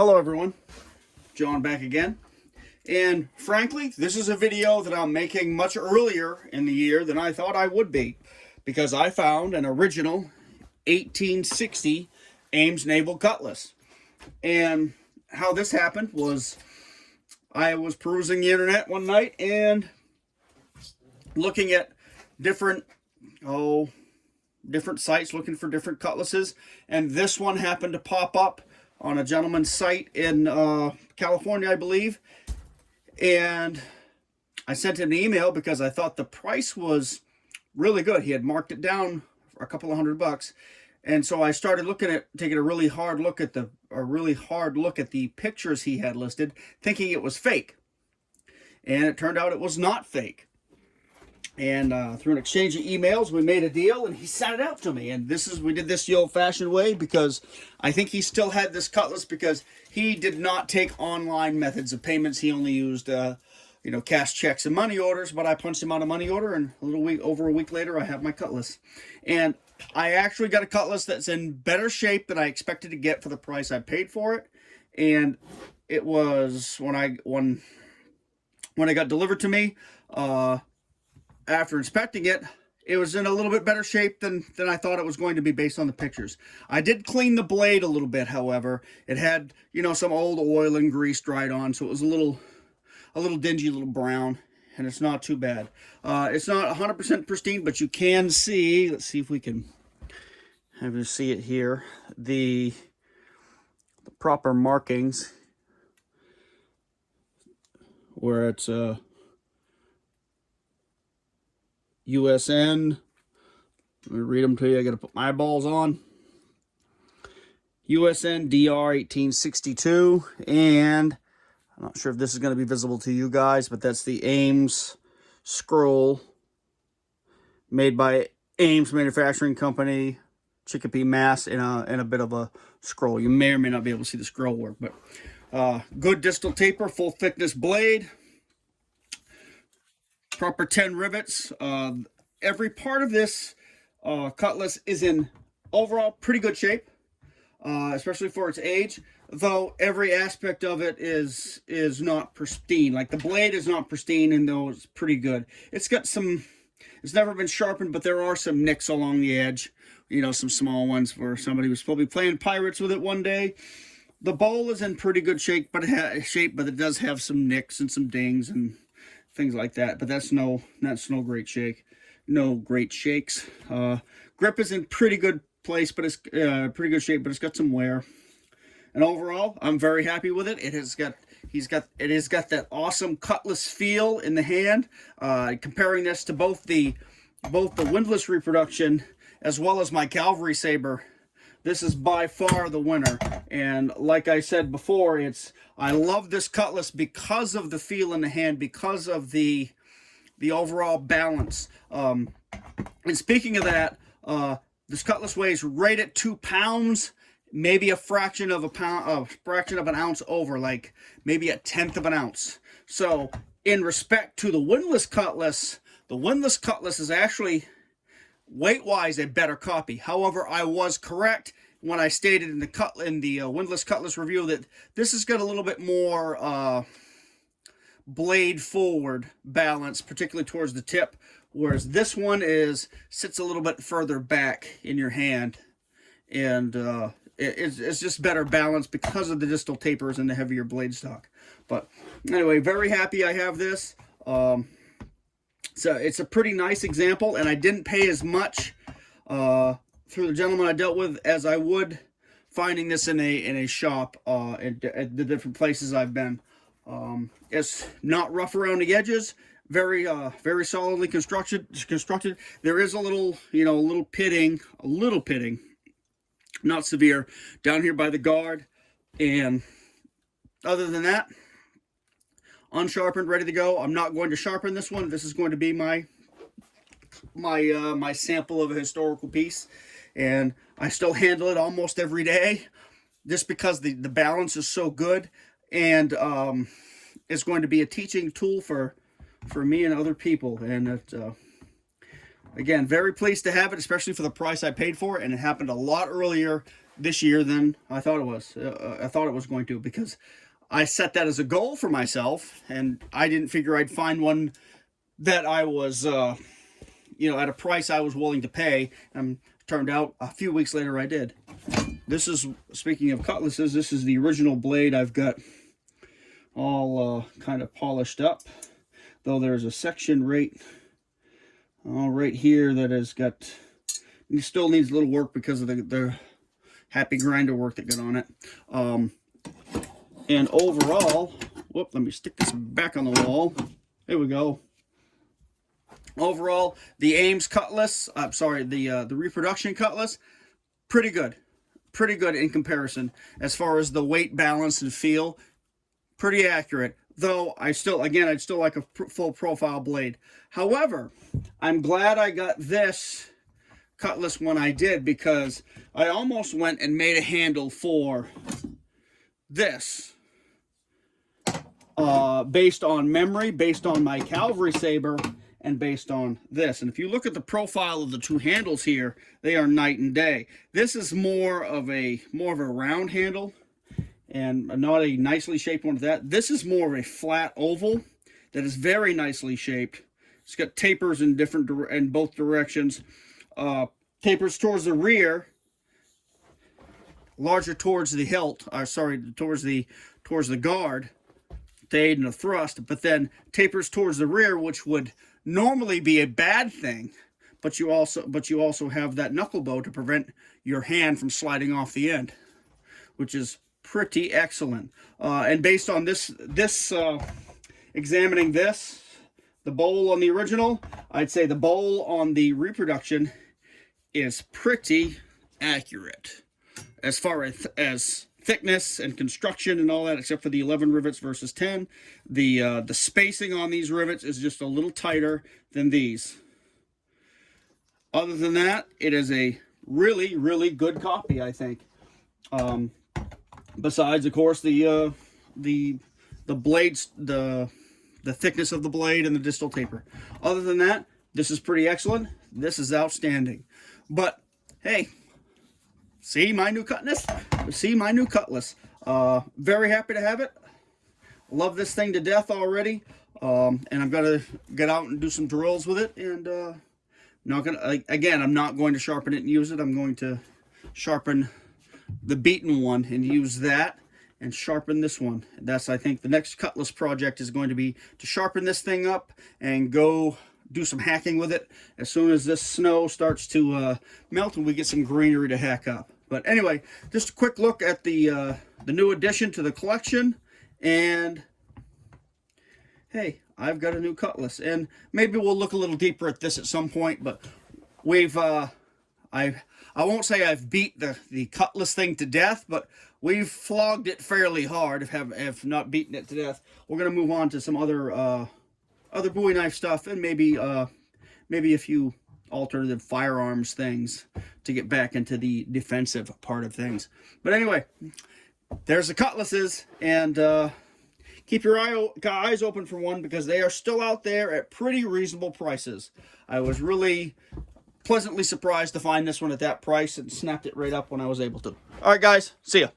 Hello everyone, John back again. And frankly, this is a video that I'm making much earlier in the year than I thought I would be, because I found an original 1860 Ames naval cutlass. And how this happened was I was perusing the internet one night and looking at different sites looking for different cutlasses, and this one happened to pop up on a gentleman's site in California, I believe. And I sent him an email because I thought the price was really good. He had marked it down for a couple of $100. And so I started taking a really hard look at the pictures he had listed, thinking it was fake. And it turned out it was not fake. And through an exchange of emails, we made a deal, and he sent it out to me. And we did this the old-fashioned way, because I think he still had this cutlass because he did not take online methods of payments. He only used, cash checks and money orders. But I punched him out a money order, and over a week later, I have my cutlass. And I actually got a cutlass that's in better shape than I expected to get for the price I paid for it. And it was when it got delivered to me. After inspecting it, it was in a little bit better shape than I thought it was going to be based on the pictures. I did clean the blade a little bit, however. It had, some old oil and grease dried on, so it was a little dingy, a little brown, and it's not too bad. It's not 100% pristine, but you can see, let's see if we can have you see it here, the proper markings where it's USN. Let me read them to you. I got to put my eyeballs on. USN DR 1862, and I'm not sure if this is going to be visible to you guys, but that's the Ames scroll made by Ames Manufacturing Company, Chicopee, Mass, in a bit of a scroll. You may or may not be able to see the scroll work, but good distal taper, full thickness blade. Proper 10 rivets. Every part of this cutlass is in overall pretty good shape, especially for its age, though every aspect of it is not pristine. Like the blade is not pristine, and though it's pretty good. It's never been sharpened, but there are some nicks along the edge, some small ones where somebody was probably playing pirates with it one day. The bowl is in pretty good shape, but it does have some nicks and some dings and things like that, but that's no great shake. No great shakes. Grip is in pretty good place, but it's pretty good shape, but it's got some wear. And overall, I'm very happy with it. It has got that awesome cutlass feel in the hand. Comparing this to both the windlass reproduction as well as my cavalry saber, this is by far the winner. And like I said before, I love this cutlass because of the feel in the hand, because of the overall balance. And speaking of that, this cutlass weighs right at 2 pounds, maybe a fraction of an ounce over, like maybe a tenth of an ounce. So in respect to the windlass cutlass is actually weight-wise a better copy. However, I was correct when I stated in the windlass cutlass review that this has got a little bit more blade forward balance, particularly towards the tip, whereas this one sits a little bit further back in your hand, and it's just better balance because of the distal tapers and the heavier blade stock. But anyway, very happy I have this. So it's a pretty nice example, and I didn't pay as much through the gentleman I dealt with as I would finding this in a shop at the different places I've been. It's not rough around the edges, very solidly constructed. There is a little pitting, not severe, down here by the guard, and other than that, unsharpened, ready to go. I'm not going to sharpen this one. This is going to be my sample of a historical piece, and I still handle it almost every day, just because the balance is so good, and it's going to be a teaching tool for me and other people. And again, very pleased to have it, especially for the price I paid for it, and it happened a lot earlier this year than I thought it was. I thought it was going to, because I set that as a goal for myself, and I didn't figure I'd find one that I was, you know, at a price I was willing to pay. And turned out a few weeks later I did. This is, speaking of cutlasses, this is the original blade I've got all kind of polished up. Though there's a section right here that has got, it still needs a little work because of the happy grinder work that got on it. And overall, whoop, let me stick this back on the wall. There we go. Overall, the Ames Cutlass, I'm sorry, the reproduction Cutlass, pretty good in comparison as far as the weight, balance, and feel. Pretty accurate, though I'd still like a full profile blade. However, I'm glad I got this Cutlass when I did, because I almost went and made a handle for this, based on memory, based on my cavalry saber, and based on this. And if you look at the profile of the two handles here, they are night and day. This is more of a round handle, and not a nicely shaped one of that. This is more of a flat oval that is very nicely shaped. It's got tapers in both directions. Tapers towards the rear, larger towards the hilt, towards the guard, to aid in the thrust, but then tapers towards the rear, which would normally be a bad thing, but you also have that knuckle bow to prevent your hand from sliding off the end, which is pretty excellent. And based on this examining this, the bowl on the original, I'd say the bowl on the reproduction is pretty accurate as far as thickness and construction and all that, except for the 11 rivets versus 10. The spacing on these rivets is just a little tighter than these. Other than that, it is a really, really good copy, I think. Besides, of course, the blades, the thickness of the blade and the distal taper. Other than that, this is pretty excellent. This is outstanding. But hey, see my new Cutlass? See my new Cutlass. Very happy to have it. Love this thing to death already. And I'm gonna get out and do some drills with it. And I'm not going to sharpen it and use it. I'm going to sharpen the beaten one and use that, and sharpen this one. That's, I think, the next Cutlass project is going to be to sharpen this thing up and go do some hacking with it as soon as this snow starts to melt and we get some greenery to hack up. But anyway, just a quick look at the new addition to the collection, and hey, I've got a new Cutlass, and maybe we'll look a little deeper at this at some point. But we've I won't say I've beat the Cutlass thing to death, but we've flogged it fairly hard, if not beaten it to death. We're gonna move on to some other Bowie knife stuff, and maybe a few alternative firearms things to get back into the defensive part of things. But anyway, there's the Cutlasses, and keep your eyes open for one, because they are still out there at pretty reasonable prices. I was really pleasantly surprised to find this one at that price, and snapped it right up when I was able to. All right, guys, see ya.